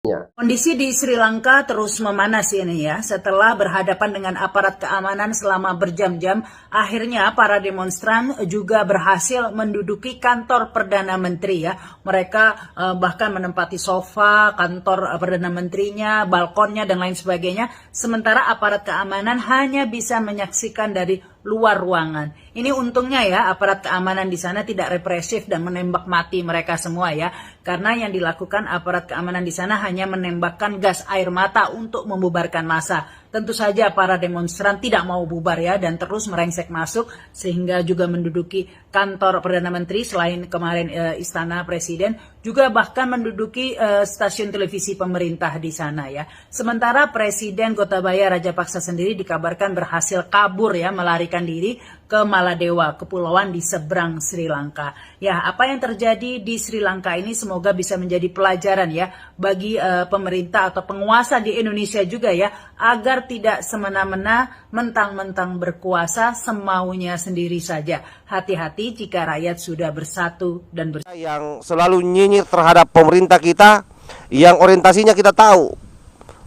Ya. Kondisi di Sri Lanka terus memanas ini ya. Setelah berhadapan dengan aparat keamanan selama berjam-jam, akhirnya para demonstran juga berhasil menduduki kantor Perdana Menteri ya. Mereka bahkan menempati sofa kantor Perdana Menterinya, balkonnya dan lain sebagainya. Sementara aparat keamanan hanya bisa menyaksikan dari luar ruangan. Ini untungnya ya, aparat keamanan di sana tidak represif dan menembak mati mereka semua ya. Karena yang dilakukan aparat keamanan di sana hanya menembakkan gas air mata untuk membubarkan massa. Tentu saja para demonstran tidak mau bubar ya dan terus merengsek masuk sehingga juga menduduki kantor Perdana Menteri selain kemarin Istana Presiden, juga bahkan menduduki stasiun televisi pemerintah di sana ya. Sementara Presiden Gotabaya Rajapaksa sendiri dikabarkan berhasil kabur ya, melarikan diri ke Maladewa, kepulauan di seberang Sri Lanka. Ya, apa yang terjadi di Sri Lanka ini semoga bisa menjadi pelajaran ya bagi pemerintah atau penguasa di Indonesia juga ya, agar tidak semena-mena mentang-mentang berkuasa semaunya sendiri saja. Hati-hati jika rakyat sudah bersatu dan bersatu. Yang selalu nyinyir terhadap pemerintah kita, yang orientasinya kita tahu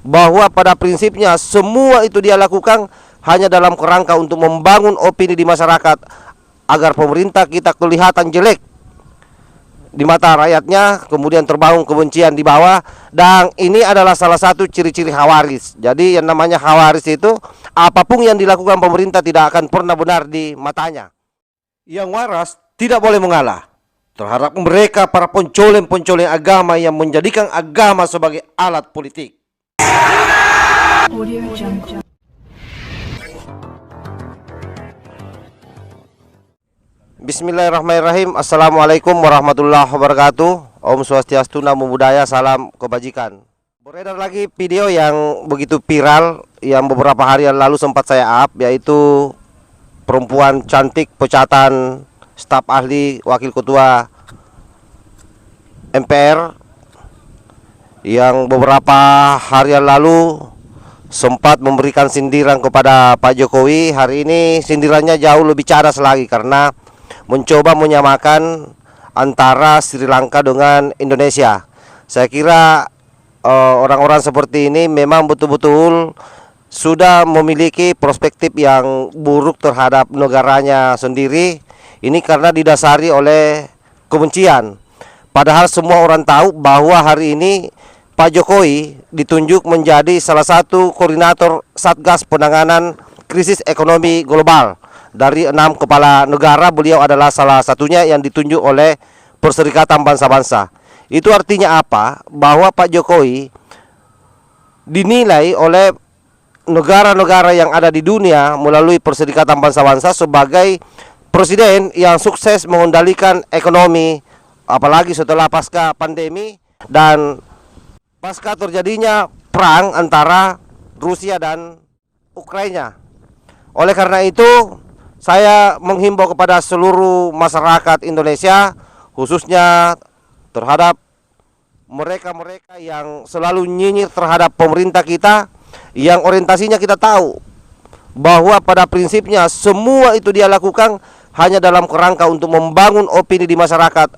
bahwa pada prinsipnya semua itu dia lakukan hanya dalam kerangka untuk membangun opini di masyarakat agar pemerintah kita kelihatan jelek di mata rakyatnya, kemudian terbangun kebencian di bawah. Dan ini adalah salah satu ciri-ciri khawaris. Jadi yang namanya khawaris itu, apapun yang dilakukan pemerintah tidak akan pernah benar di matanya. Yang waras tidak boleh mengalah terhadap mereka para pencoleng-pencoleng agama yang menjadikan agama sebagai alat politik. Bismillahirrahmanirrahim. Assalamualaikum warahmatullahi wabarakatuh. Om Swastiastu, Namo Buddhaya, salam kebajikan. Beredar lagi video yang begitu viral yang beberapa hari yang lalu sempat saya up, yaitu perempuan cantik pecatan staf ahli wakil ketua MPR yang beberapa hari yang lalu sempat memberikan sindiran kepada Pak Jokowi. Hari ini sindirannya jauh lebih cadas lagi karena mencoba menyamakan antara Sri Lanka dengan Indonesia. Saya kira orang-orang seperti ini memang betul-betul sudah memiliki perspektif yang buruk terhadap negaranya sendiri. Ini karena didasari oleh kebencian. Padahal semua orang tahu bahwa hari ini Pak Jokowi ditunjuk menjadi salah satu koordinator Satgas Penanganan Krisis Ekonomi Global. Dari 6 kepala negara, beliau adalah salah satunya yang ditunjuk oleh Perserikatan Bangsa-Bangsa. Itu artinya apa? Bahwa Pak Jokowi dinilai oleh negara-negara yang ada di dunia melalui Perserikatan Bangsa-Bangsa sebagai presiden yang sukses mengendalikan ekonomi, apalagi setelah pasca pandemi dan pasca terjadinya perang antara Rusia dan Ukraina. Oleh karena itu, saya menghimbau kepada seluruh masyarakat Indonesia, khususnya terhadap mereka-mereka yang selalu nyinyir terhadap pemerintah kita, yang orientasinya kita tahu bahwa pada prinsipnya semua itu dia lakukan hanya dalam kerangka untuk membangun opini di masyarakat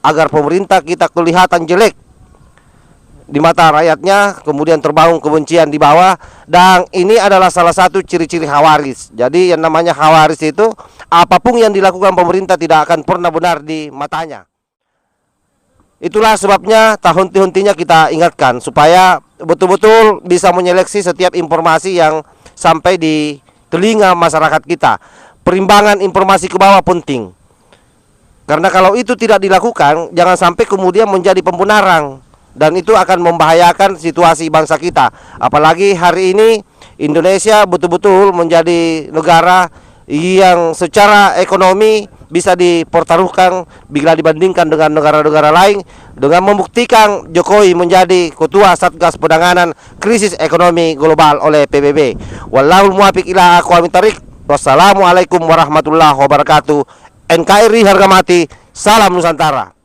agar pemerintah kita kelihatan jelek di mata rakyatnya, kemudian terbangun kebencian di bawah. Dan ini adalah salah satu ciri-ciri khawaris. Jadi yang namanya khawaris itu, apapun yang dilakukan pemerintah tidak akan pernah benar di matanya. Itulah sebabnya tahun-tahunnya kita ingatkan supaya betul-betul bisa menyeleksi setiap informasi yang sampai di telinga masyarakat kita. Perimbangan informasi ke bawah penting, karena kalau itu tidak dilakukan, jangan sampai kemudian menjadi pembenaran, dan itu akan membahayakan situasi bangsa kita. Apalagi hari ini Indonesia betul-betul menjadi negara yang secara ekonomi bisa dipertaruhkan bila dibandingkan dengan negara-negara lain, dengan membuktikan Jokowi menjadi ketua Satgas Penanganan Krisis Ekonomi Global oleh PBB. Wallahul muwaffiq ila aqwamit thoriq. Wassalamualaikum warahmatullahi wabarakatuh. NKRI harga mati, salam Nusantara.